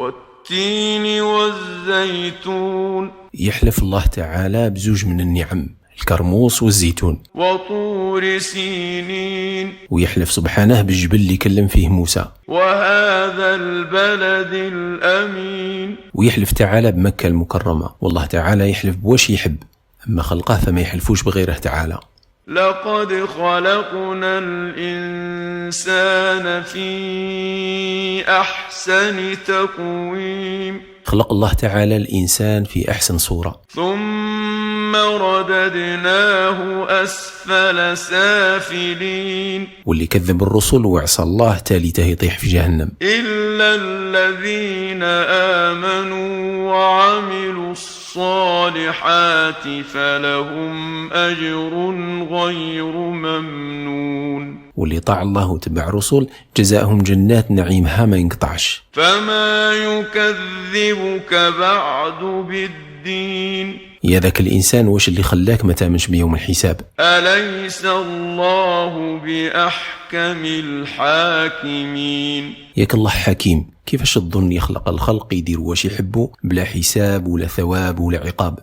والتين والزيتون. يحلف الله تعالى بزوج من النعم، الكرموس والزيتون. وطور سينين. ويحلف سبحانه بالجبل اللي كلم فيه موسى. وهذا البلد الأمين. ويحلف تعالى بمكة المكرمة، والله تعالى يحلف بواش يحب، أما خلقه فما يحلفوش بغيره تعالى. لقد خلقنا الإنسان في أحسن تقويم. خلق الله تعالى الإنسان في أحسن صورة، ثم رددناه أسفل سافلين. واللي كذب الرسل وعصى الله تالته يطيح في جهنم. إلا الذين آمنوا وعملوا الصالحات فلهم أجر غير ممنون. واللي طاع الله وتبع رسل جزاءهم جنات نعيمها ما ينقطعش. فما يكذبك بعد بالدين. يا ذاك الإنسان واش اللي خلاك ما تامنش بيوم الحساب؟ أليس الله بأحكم الحاكمين. ياك الله حكيم، كيفاش الظن يخلق الخلق يدير واش يحبوا بلا حساب ولا ثواب ولا عقاب؟